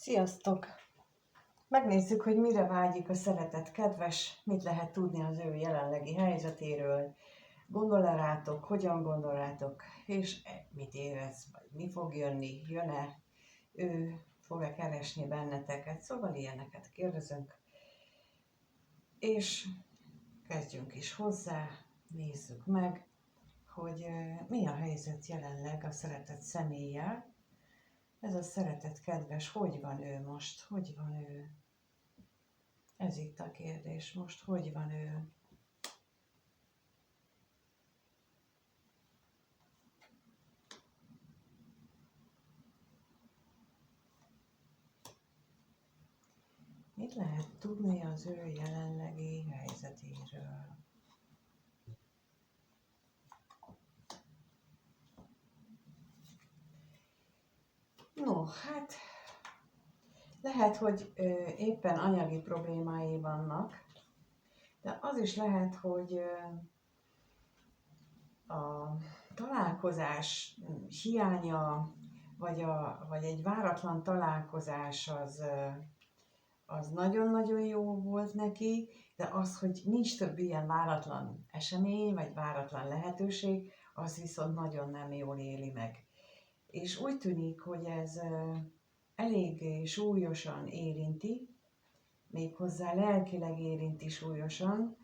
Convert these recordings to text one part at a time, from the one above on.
Sziasztok! Megnézzük, hogy mire vágyik a szeretett kedves, mit lehet tudni az ő jelenlegi helyzetéről, gondol-e rátok, hogyan gondol rátok, és mit érez, vagy mi fog jönni, jön-e, ő fog-e keresni benneteket, szóval ilyeneket kérdezünk. És kezdjünk is hozzá, nézzük meg, hogy mi a helyzet jelenleg a szeretett személlyel. Ez a szeretett kedves, hogy van ő most, hogy van ő? Ez itt a kérdés most, hogy van ő? Mit lehet tudni az ő jelenlegi helyzetéről? No, hát lehet, hogy éppen anyagi problémái vannak, de az is lehet, hogy a találkozás hiánya, vagy egy váratlan találkozás az nagyon-nagyon jó volt neki, de az, hogy nincs több ilyen váratlan esemény, vagy váratlan lehetőség, az viszont nagyon nem jól éli meg. És úgy tűnik, hogy ez eléggé súlyosan érinti, méghozzá lelkileg érinti súlyosan.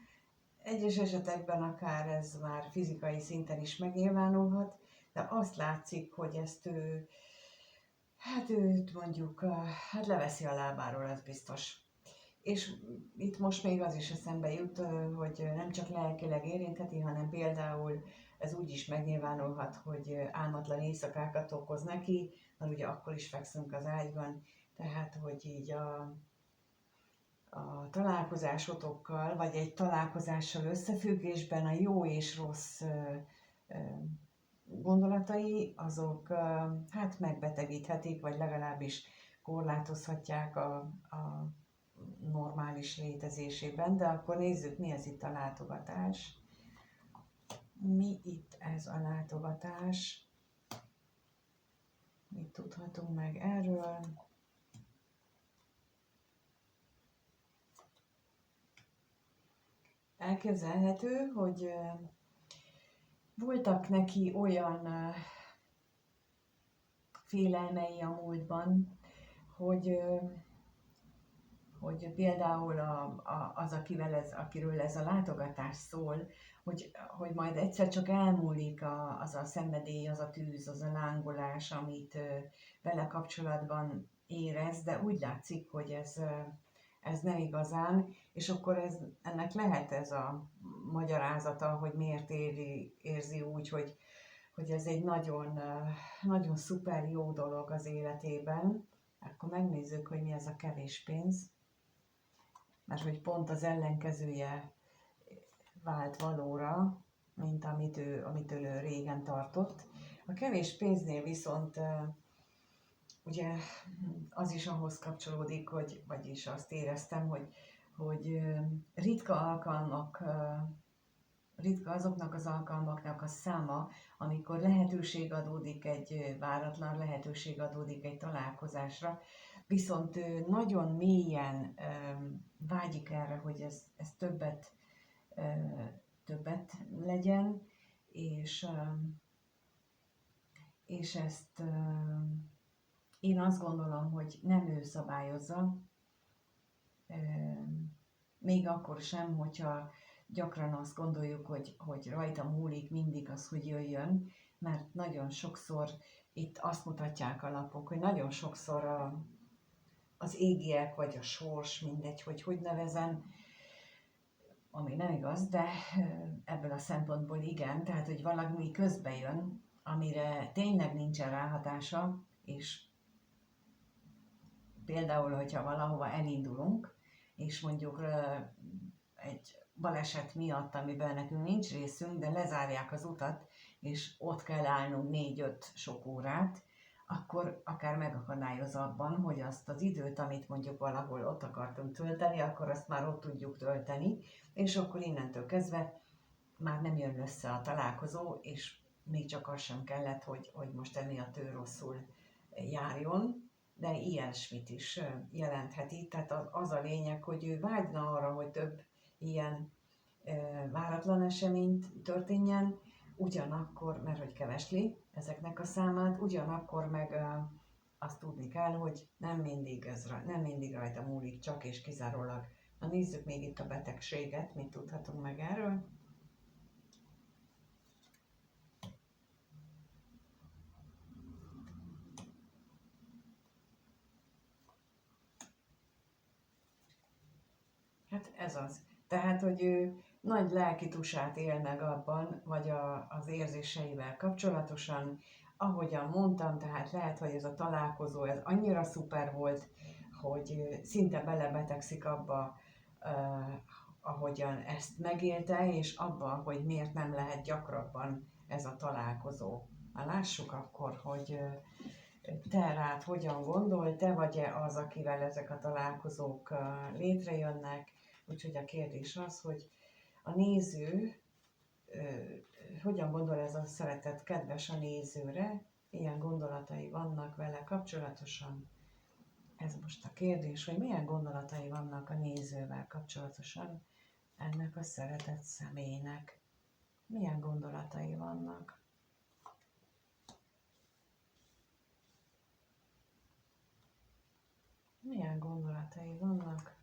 Egyes esetekben akár ez már fizikai szinten is megnyilvánulhat, de azt látszik, hogy ezt őt mondjuk, leveszi a lábáról, az biztos. És itt most még az is eszembe jut, hogy nem csak lelkileg érintheti, hanem például ez úgy is megnyilvánulhat, hogy álmatlan éjszakákat okoz neki, mert ugye akkor is fekszünk az ágyban, tehát hogy így a találkozásotokkal, vagy egy találkozással összefüggésben a jó és rossz gondolatai, azok hát megbetegíthetik, vagy legalábbis korlátozhatják a normális létezésében, de akkor nézzük, mi ez itt a látogatás. Mi itt ez a látogatás? Mit tudhatunk meg erről? Elképzelhető, hogy voltak neki olyan félelmei a múltban, hogy például az, akiről ez a látogatás szól, hogy majd egyszer csak elmúlik az a szenvedély, az a tűz, az a lángolás, amit vele kapcsolatban érez, de úgy látszik, hogy ez nem igazán, és akkor ennek lehet ez a magyarázata, hogy miért érzi úgy, hogy ez egy nagyon, nagyon szuper jó dolog az életében. Akkor megnézzük, hogy mi ez a kevés pénz, mert hogy pont az ellenkezője vált valóra, mint amitől ő régen tartott. A kevés pénznél viszont ugye az is ahhoz kapcsolódik, vagyis azt éreztem, hogy ritka azoknak az alkalmaknak a száma, amikor lehetőség adódik váratlan lehetőség adódik egy találkozásra, viszont ő nagyon mélyen vágyik erre, hogy ez többet legyen, és ezt én azt gondolom, hogy nem ő szabályozza, még akkor sem, hogyha gyakran azt gondoljuk, hogy rajta múlik mindig az, hogy jöjjön, mert nagyon sokszor itt azt mutatják a lapok, hogy nagyon sokszor az égiek vagy a sors, mindegy, hogy nevezem, ami nem igaz, de ebből a szempontból igen, tehát hogy valami közbe jön, amire tényleg nincsen ráhatása, és például, hogyha valahova elindulunk, és mondjuk egy baleset miatt, amiben nekünk nincs részünk, de lezárják az utat, és ott kell állnunk 4-5 sok órát, akkor akár megakadályoz abban, hogy azt az időt, amit mondjuk valahol ott akartunk tölteni, akkor azt már ott tudjuk tölteni, és akkor innentől kezdve már nem jön össze a találkozó, és még csak az sem kellett, hogy most emiatt ő rosszul járjon. de ilyesmit is jelentheti. Tehát az a lényeg, hogy ő vágyna arra, hogy több ilyen váratlan esemény történjen, ugyanakkor, mert hogy kevesli ezeknek a számát, ugyanakkor meg azt tudni kell, hogy nem mindig rajta múlik, csak és kizárólag. Na nézzük még itt a betegséget, mit tudhatunk meg erről. Hát ez az. Tehát, hogy ő nagy lelki tusát él meg abban, vagy az érzéseivel kapcsolatosan, ahogyan mondtam, tehát lehet, hogy ez a találkozó, ez annyira szuper volt, hogy szinte belebetegszik abba, ahogyan ezt megélte, és abba, hogy miért nem lehet gyakrabban ez a találkozó. Na lássuk akkor, hogy te rád hogyan gondol, te vagy-e az, akivel ezek a találkozók létrejönnek. Úgyhogy a kérdés az, hogy a néző hogyan gondol ez a szeretet kedves a nézőre, milyen gondolatai vannak vele kapcsolatosan. Ez most a kérdés, hogy milyen gondolatai vannak a nézővel kapcsolatosan ennek a szeretett személynek. Milyen gondolatai vannak. Milyen gondolatai vannak?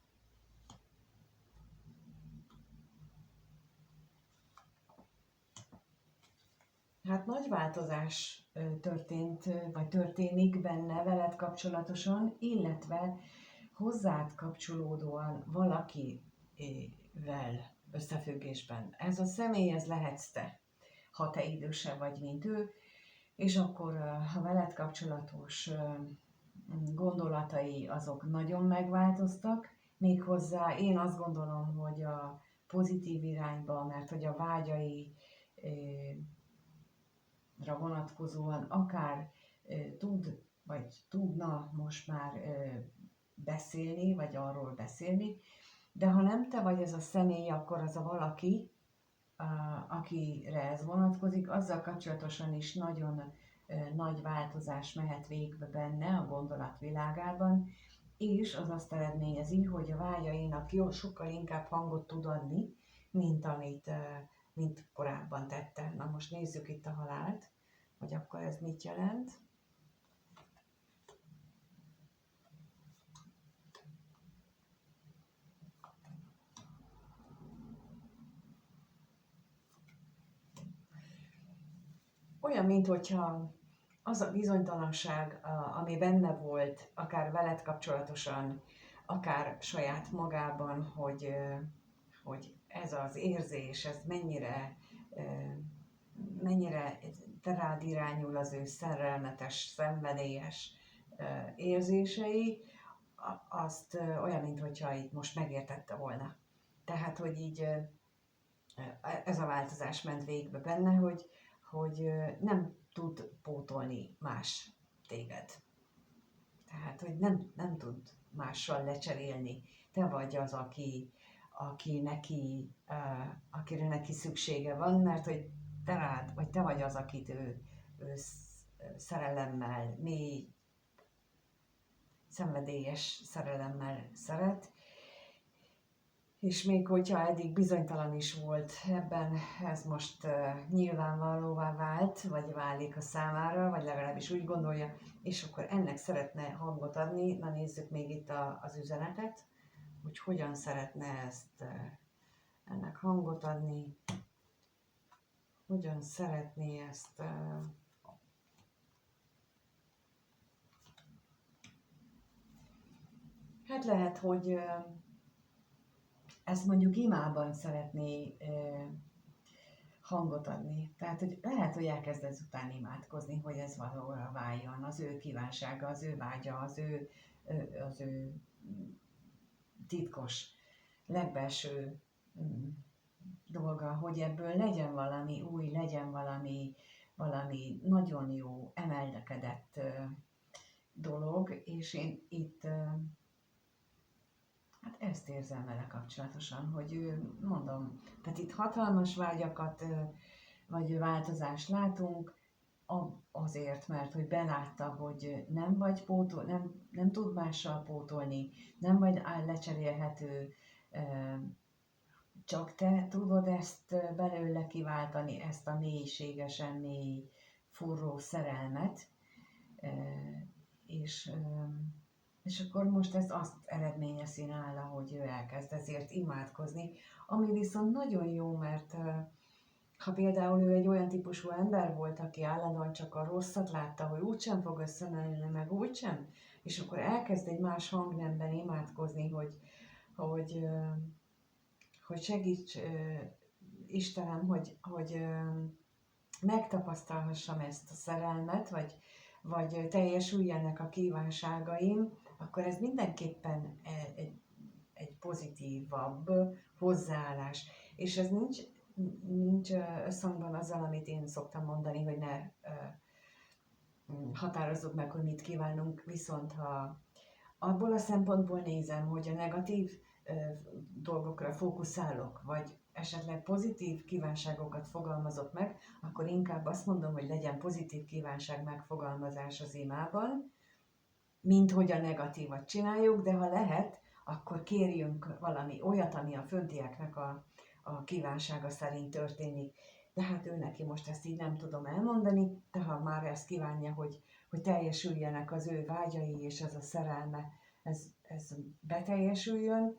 Hát nagy változás történt, vagy történik benne veled kapcsolatosan, illetve hozzád kapcsolódóan valakivel összefüggésben. Ez a személy, ez lehetsz te, ha te idősebb vagy, mint ő, és akkor ha veled kapcsolatos gondolatai azok nagyon megváltoztak, méghozzá én azt gondolom, hogy a pozitív irányba, mert hogy a vágyai vonatkozóan akár tud, vagy tudna most már beszélni, vagy arról beszélni, de ha nem te vagy ez a személy, akkor az a valaki, akire ez vonatkozik, azzal kapcsolatosan is nagyon nagy változás mehet végbe benne a gondolatvilágában, és az azt eredményezi, hogy a vágyainak sokkal inkább hangot tud adni, mint korábban tette. Na most nézzük itt a halált, hogy akkor ez mit jelent. Olyan, minthogyha az a bizonytalanság, ami benne volt, akár veled kapcsolatosan, akár saját magában, hogy ez az érzés, ez mennyire te rád irányul az ő szerelmetes, szenvedélyes érzései, azt olyan, mintha itt most megértette volna. Tehát, hogy így ez a változás ment végbe benne, hogy nem tud pótolni más téged. Tehát, hogy nem tud mással lecserélni. Te vagy az, akire neki szüksége van, mert hogy te rád, vagy te vagy az, akit ő szerelemmel, mély, szenvedélyes szerelemmel szeret, és még hogyha eddig bizonytalan is volt ebben, ez most nyilvánvalóvá vált, vagy válik a számára, vagy legalábbis úgy gondolja, és akkor ennek szeretne hangot adni. Na nézzük még itt az üzenetet, hogy hogyan szeretne ennek hangot adni, hogyan szeretné ezt hát lehet, hogy ezt mondjuk imában szeretné hangot adni. Tehát, hogy lehet, hogy elkezd ezután imádkozni, hogy ez valóra váljon, az ő kívánsága, az ő vágya, az ő titkos, legbelső dolga, hogy ebből legyen valami új, legyen valami nagyon jó, emelkedett dolog, és én itt hát ezt érzem vele kapcsolatosan, hogy mondom, tehát itt hatalmas vágyakat, vagy változást látunk, azért, mert hogy belátta, hogy nem vagy nem tud mással pótolni, nem vagy lecserélhető, csak te tudod ezt belőle kiváltani, ezt a mélységesen mély, forró szerelmet, és, és akkor most ez azt eredményezi nála, hogy ő elkezd ezért imádkozni, ami viszont nagyon jó, mert ha például ő egy olyan típusú ember volt, aki állandóan csak a rosszat látta, hogy úgysem fog összenőni, meg úgysem, és akkor elkezd egy más hangnemben imádkozni, hogy, hogy segíts Istenem, hogy megtapasztalhassam ezt a szerelmet, vagy teljesüljenek a kívánságaim, akkor ez mindenképpen egy pozitívabb hozzáállás. És ez nincs összhangban azzal, amit én szoktam mondani, hogy ne határozzuk meg, hogy mit kívánunk, viszont ha abból a szempontból nézem, hogy a negatív dolgokra fókuszálok, vagy esetleg pozitív kívánságokat fogalmazok meg, akkor inkább azt mondom, hogy legyen pozitív kívánság megfogalmazás az imában, mint hogy a negatívat csináljuk, de ha lehet, akkor kérjünk valami olyat, ami a föntieknek a kívánsága szerint történik. De hát ő neki most ezt így nem tudom elmondani, de ha már ezt kívánja, hogy teljesüljenek az ő vágyai, és ez a szerelme, ez beteljesüljön.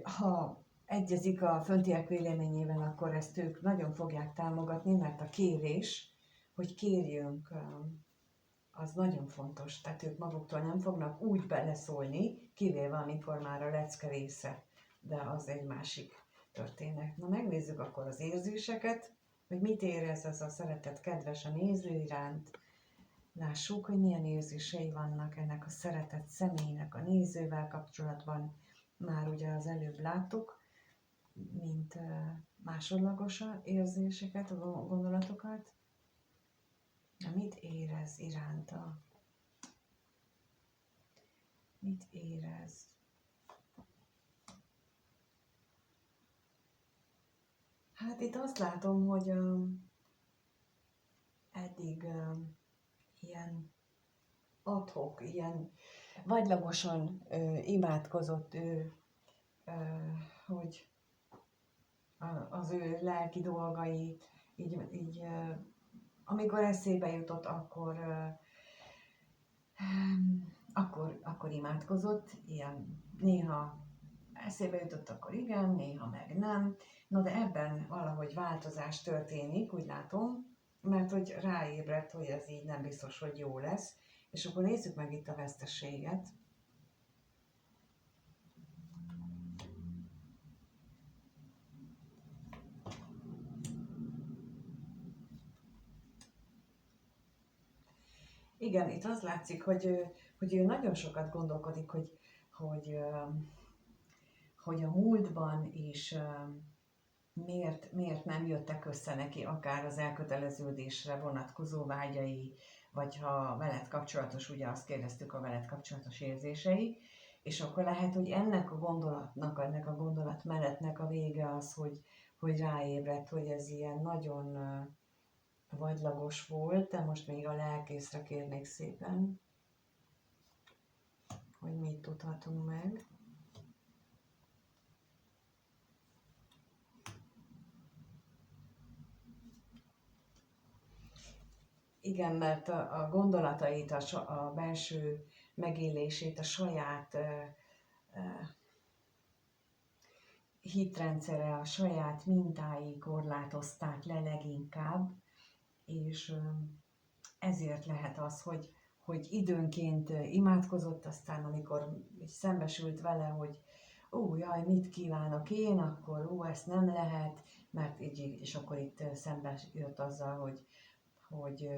Ha egyezik a föntiek véleményével, akkor ezt ők nagyon fogják támogatni, mert a kérés, hogy kérjünk, az nagyon fontos. Tehát ők maguktól nem fognak úgy beleszólni, kivéve amikor már a lecke része, de az egy másik történet. Na megnézzük akkor az érzéseket, hogy mit érez ez a szeretet kedves a néző iránt. Lássuk, hogy milyen érzései vannak ennek a szeretett személynek a nézővel kapcsolatban. Már ugye az előbb láttuk, mint másodlagos érzéseket, gondolatokat. Na, mit érez iránta? Mit érez? Hát itt azt látom, hogy eddig ilyen ad-hoc, ilyen vagylagosan imádkozott ő, hogy az ő lelki dolgait, így amikor eszébe jutott, akkor imádkozott, ilyen néha eszébe jutott, akkor igen, néha meg nem. Na de ebben valahogy változás történik, úgy látom, mert hogy ráébredt, hogy ez így nem biztos, hogy jó lesz. És akkor nézzük meg itt a veszteséget. Igen, itt az látszik, hogy ő nagyon sokat gondolkodik, hogy a múltban is miért nem jöttek össze neki akár az elköteleződésre vonatkozó vágyai, vagy ha veled kapcsolatos, ugye azt kérdeztük, a veled kapcsolatos érzései, és akkor lehet, hogy ennek a gondolatmenetnek a vége az, hogy ráébredt, hogy ez ilyen nagyon vagylagos volt, de most még a lelkészre kérnék szépen, hogy mit tudhatunk meg. Igen, mert a gondolatait, a belső megélését, a saját hitrendszere, a saját mintái korlátozták le leginkább, és ezért lehet az, hogy időnként imádkozott, aztán amikor szembesült vele, hogy jaj, mit kívánok én, akkor ezt nem lehet, mert így, és akkor itt szembe jött azzal, hogy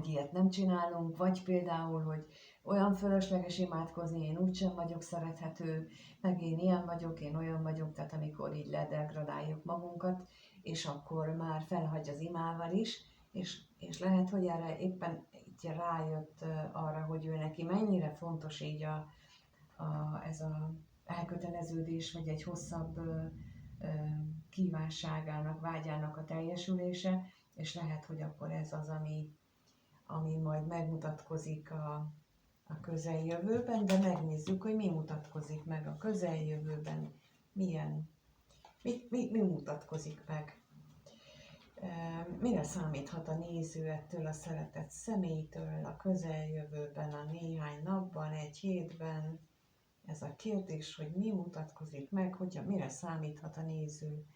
ilyet nem csinálunk, vagy például, hogy olyan fölösleges imádkozni, én úgysem vagyok szerethető, meg én ilyen vagyok, én olyan vagyok, tehát amikor így ledegradáljuk magunkat, és akkor már felhagy az imával is, és lehet, hogy erre éppen így rájött arra, hogy ő neki mennyire fontos így ez a elköteleződés, vagy egy hosszabb kívánságának, vágyának a teljesülése, és lehet, hogy akkor ez az, ami majd megmutatkozik a közeljövőben, de megnézzük, hogy mi mutatkozik meg a közeljövőben, mi mutatkozik meg. Mire számíthat a néző ettől a szeretett személytől a közeljövőben, a néhány napban, egy hétben? Ez a kérdés, hogy mi mutatkozik meg, hogy mire számíthat a néző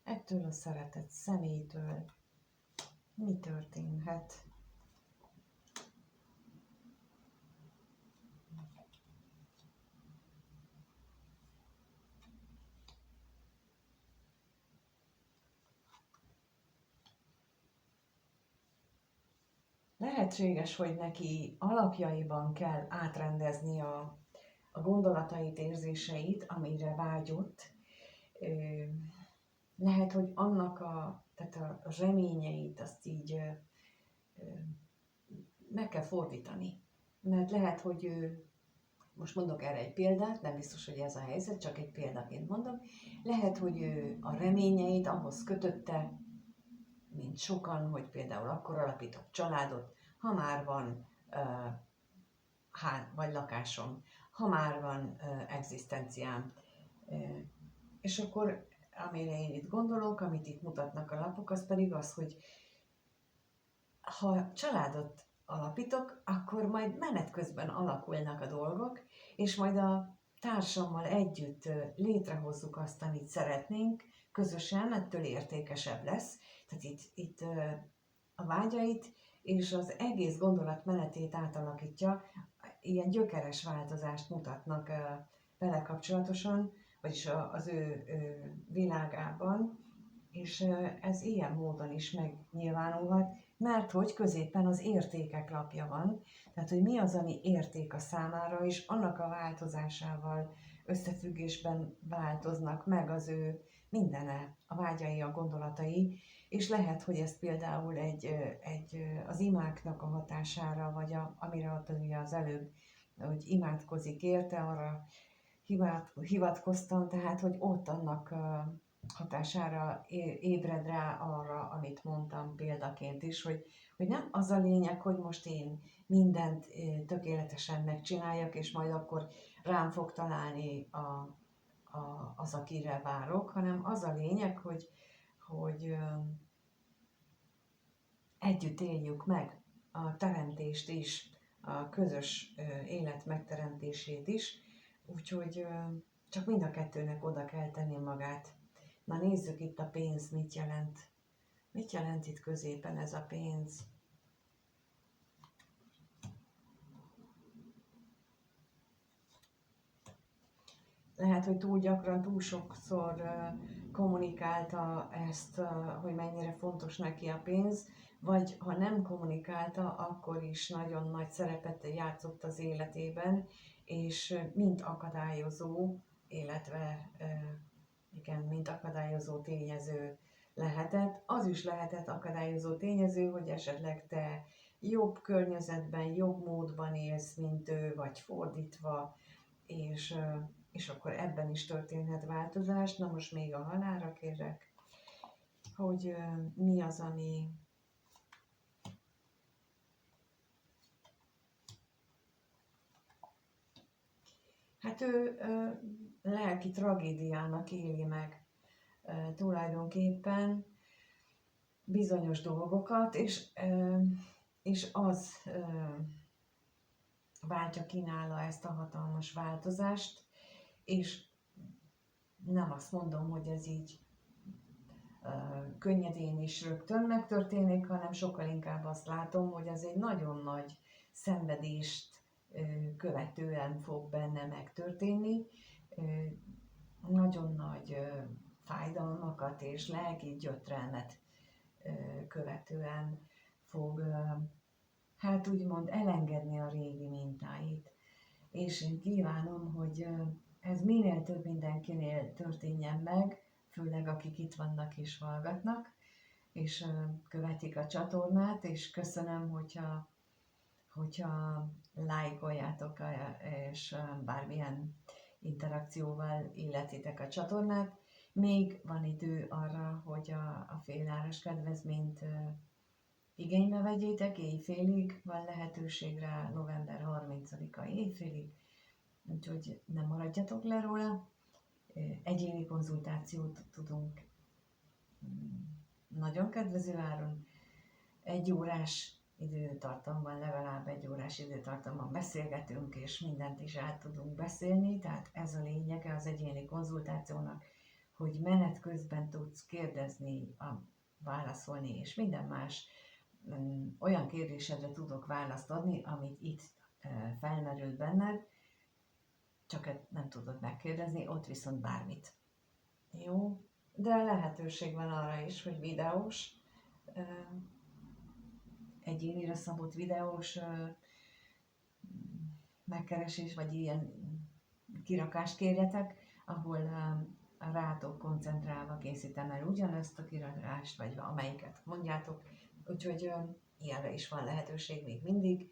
ettől a szeretett személytől, mi történhet. Lehetséges, hogy neki alapjaiban kell átrendezni a gondolatait, érzéseit, amire vágyott. Lehet, hogy tehát a reményeit azt így meg kell fordítani. Mert lehet, hogy most mondok erre egy példát, nem biztos, hogy ez a helyzet, csak egy példaként mondom. Lehet, hogy ő a reményeit ahhoz kötötte, mint sokan, hogy például akkor alapítok családot, ha már van vagy lakásom, ha már van egzisztenciám. És akkor, amire én itt gondolok, amit itt mutatnak a lapok, az pedig az, hogy ha családot alapítok, akkor majd menet közben alakulnak a dolgok, és majd a társammal együtt létrehozzuk azt, amit szeretnénk, közösen, ettől értékesebb lesz. Tehát itt a vágyait és az egész gondolat menetét átalakítja, ilyen gyökeres változást mutatnak vele kapcsolatosan, vagyis az ő világában, és ez ilyen módon is megnyilvánulhat, mert hogy középen az értékek lapja van, tehát hogy mi az, ami érték a számára, és annak a változásával összefüggésben változnak meg az ő mindene, a vágyai, a gondolatai, és lehet, hogy ez például az imáknak a hatására, vagy amire ott ugye az előbb, hogy imádkozik érte, arra hivatkoztam, tehát hogy ott annak hatására ébred rá arra, amit mondtam példaként is, hogy nem az a lényeg, hogy most én mindent tökéletesen megcsináljak, és majd akkor rám fog találni az, akire várok, hanem az a lényeg, hogy együtt éljük meg a teremtést is, a közös élet megteremtését is, úgyhogy csak mind a kettőnek oda kell tenni magát. Na nézzük itt a pénz, mit jelent. Mit jelent itt középen ez a pénz? Lehet, hogy túl gyakran, túl sokszor kommunikálta ezt, hogy mennyire fontos neki a pénz, vagy ha nem kommunikálta, akkor is nagyon nagy szerepet játszott az életében, és mint akadályozó, illetve igen, mint akadályozó tényező lehetett. Az is lehetett akadályozó tényező, hogy esetleg te jobb környezetben, jobb módban élsz, mint ő, vagy fordítva, és akkor ebben is történhet változás. Na most még a halálra kérek, hogy mi az, ami hát ő lelki tragédiának éli meg tulajdonképpen bizonyos dolgokat, és az váltja ki nála ezt a hatalmas változást, és nem azt mondom, hogy ez így könnyedén is rögtön megtörténik, hanem sokkal inkább azt látom, hogy ez egy nagyon nagy szenvedést követően fog benne megtörténni, nagyon nagy fájdalmakat és lelki gyötrelmet követően fog, hát úgymond elengedni a régi mintáit. És én kívánom, hogy ez minél több mindenkinél történjen meg, főleg akik itt vannak és hallgatnak, és követik a csatornát, és köszönöm, hogyha lájkoljátok, és bármilyen interakcióval illetitek a csatornát. Még van idő arra, hogy a féláras kedvezményt igénybe vegyétek, éjfélig van lehetőség rá, november 30-a éjfélig, úgyhogy nem maradjatok le róla. Egyéni konzultációt tudunk nagyon kedvező áron, 1 órás időtartamban, legalább 1 órás időtartamban beszélgetünk, és mindent is át tudunk beszélni, tehát ez a lényege az egyéni konzultációnak, hogy menet közben tudsz kérdezni, válaszolni, és minden más olyan kérdésedre tudok választ adni, amit itt felmerült benned, csak nem tudod megkérdezni, ott viszont bármit. Jó? De lehetőség van arra is, hogy videós, egyénire szabott videós megkeresés, vagy ilyen kirakást kérjetek, ahol rátok koncentrálva készítem el ugyanezt a kirakást, vagy amelyiket mondjátok, úgyhogy ilyenre is van lehetőség még mindig,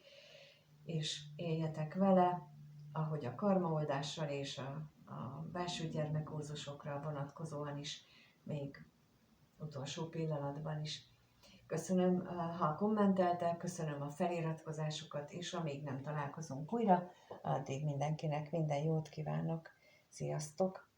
és éljetek vele, ahogy a karmaoldással és a belső gyermekkurzusokra vonatkozóan is, még utolsó pillanatban is. Köszönöm, ha kommenteltek, köszönöm a feliratkozásokat, és amíg nem találkozunk újra, addig mindenkinek minden jót kívánok. Sziasztok!